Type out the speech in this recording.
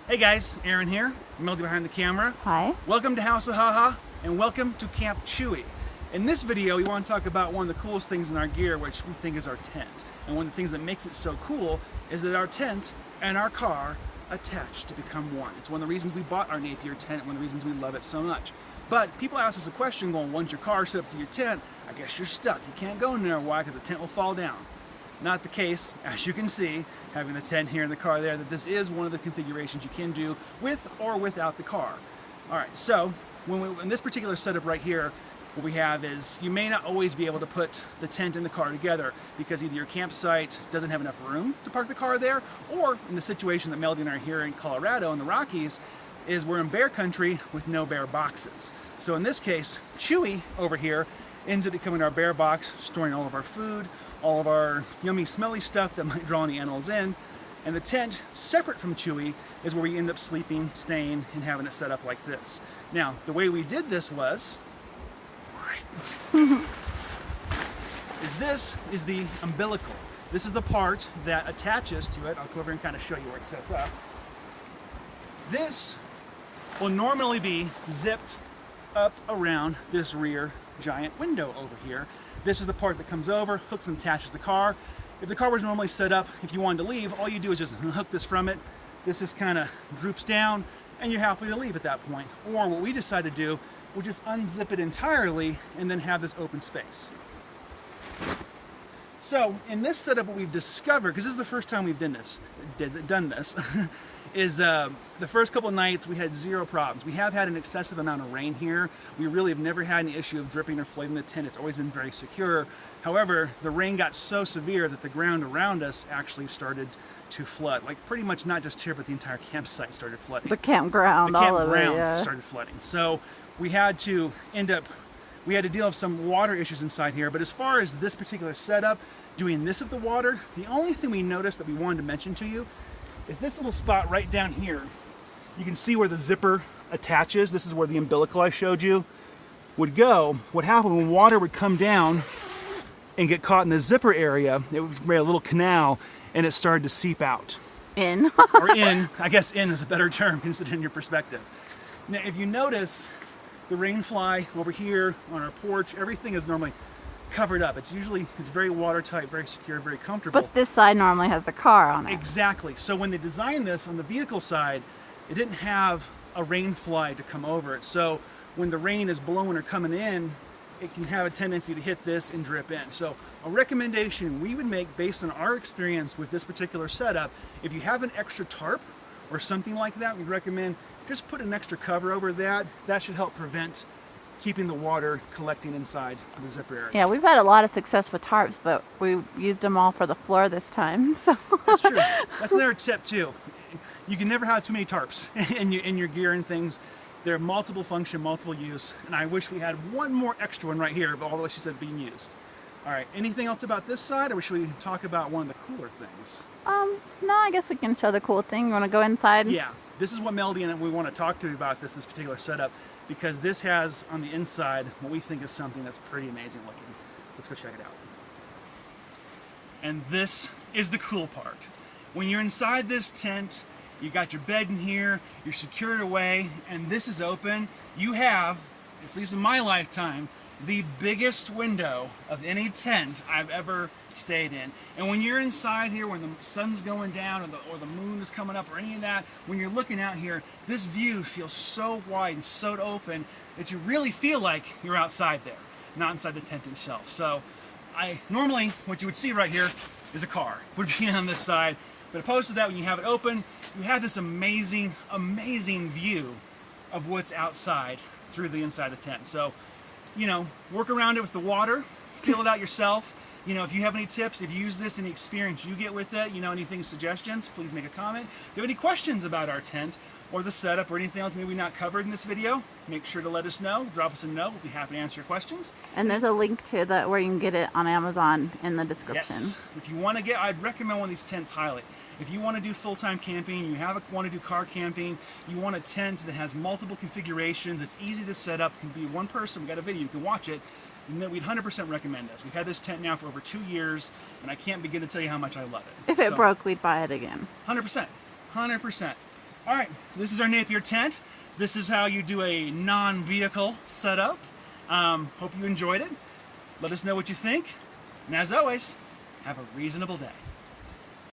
Hey guys, Aaron here, Melody behind the camera. Hi. Welcome to House of Haha, and welcome to Camp Chewy. In this video, we want to talk about one of the coolest things in our gear, which we think is our tent. And one of the things that makes it so cool is that our tent and our car attach to become one. It's one of the reasons we bought our Napier tent, one of the reasons we love it so much. But people ask us a question going, once your car set up to your tent, I guess you're stuck. You can't go in there. Why? Because the tent will fall down. Not the case, as you can see, having the tent here and the car there, that this is one of the configurations you can do with or without the car. All right, so in this particular setup right here, what we have is you may not always be able to put the tent and the car together because either your campsite doesn't have enough room to park the car there, or in the situation that Melody and I are here in Colorado in the Rockies, is we're in bear country with no bear boxes. So in this case, Chewy over here ends up becoming our bear box, storing all of our food, all of our yummy, smelly stuff that might draw any animals in. And the tent, separate from Chewy, is where we end up sleeping, staying, and having it set up like this. Now, the way we did this was, this is the umbilical. This is the part that attaches to it. I'll go over and kind of show you where it sets up. This will normally be zipped up around this rear giant window over here. This is the part that comes over, hooks and attaches the car. If the car was normally set up, if you wanted to leave, all you do is just unhook this from it. This just kind of droops down and you're happy to leave at that point. Or what we decided to do, we'll just unzip it entirely and then have this open space. So in this setup, what we've discovered, because this is the first time we've done this, is the first couple of nights we had zero problems. We have had an excessive amount of rain here. We really have never had an issue of dripping or flooding the tent. It's always been very secure. However, the rain got so severe that the ground around us actually started to flood. Like pretty much not just here, but the entire campsite started flooding. The campground, all of it, yeah. Started flooding. So we had to deal with some water issues inside here. But as far as this particular setup, doing this with the water, the only thing we noticed that we wanted to mention to you is this little spot right down here. You can see where the zipper attaches. This is where the umbilical I showed you would go. What happened when water would come down and get caught in the zipper area, it would create a little canal and it started to seep out. In. Or in, I guess in is a better term considering your perspective. Now if you notice, the rain fly over here on our porch, everything is normally covered up. It's very watertight, very secure, very comfortable. But this side normally has the car on it. Exactly. So when they designed this on the vehicle side, it didn't have a rain fly to come over it. So when the rain is blowing or coming in, it can have a tendency to hit this and drip in. So a recommendation we would make based on our experience with this particular setup, if you have an extra tarp or something like that, we'd recommend just put an extra cover over that. That should help prevent keeping the water collecting inside the zipper area. Yeah, we've had a lot of success with tarps, but we used them all for the floor this time. So. That's true. That's another tip too. You can never have too many tarps in your gear and things. They're multiple function, multiple use, and I wish we had one more extra one right here, but although she said being used. All right, anything else about this side, or should we talk about one of the cooler things? No, I guess we can show the cool thing. You want to go inside? Yeah, this is what Melody and we want to talk to you about this particular setup, because this has on the inside what we think is something that's pretty amazing looking. Let's go check it out. And this is the cool part. When you're inside this tent, you got your bed in here, you're secured away, and this is open. You have, at least in my lifetime, the biggest window of any tent I've ever stayed in. And when you're inside here, when the sun's going down or the moon is coming up or any of that, when you're looking out here, this view feels so wide and so open that you really feel like you're outside there, not inside the tent itself. So normally what you would see right here is a car would be on this side, but opposed to that, when you have it open, you have this amazing, amazing view of what's outside through the inside of the tent. So, you know, work around it with the water, feel it out yourself. You know, if you have any tips, if you use this, any experience you get with it, you know, anything, suggestions, please make a comment. If you have any questions about our tent or the setup or anything else maybe not covered in this video, make sure to let us know. Drop us a note. We'll be happy to answer your questions. And there's a link to that where you can get it on Amazon in the description. Yes. If you want to get, I'd recommend one of these tents highly. If you want to do full-time camping, you want to do car camping, you want a tent that has multiple configurations, it's easy to set up, can be one person, we got a video, you can watch it, and we'd 100% recommend this. We've had this tent now for over 2 years, and I can't begin to tell you how much I love it. If it broke, we'd buy it again. 100%. 100%. All right, so this is our Napier tent. This is how you do a non-vehicle setup. Hope you enjoyed it. Let us know what you think. And as always, have a reasonable day.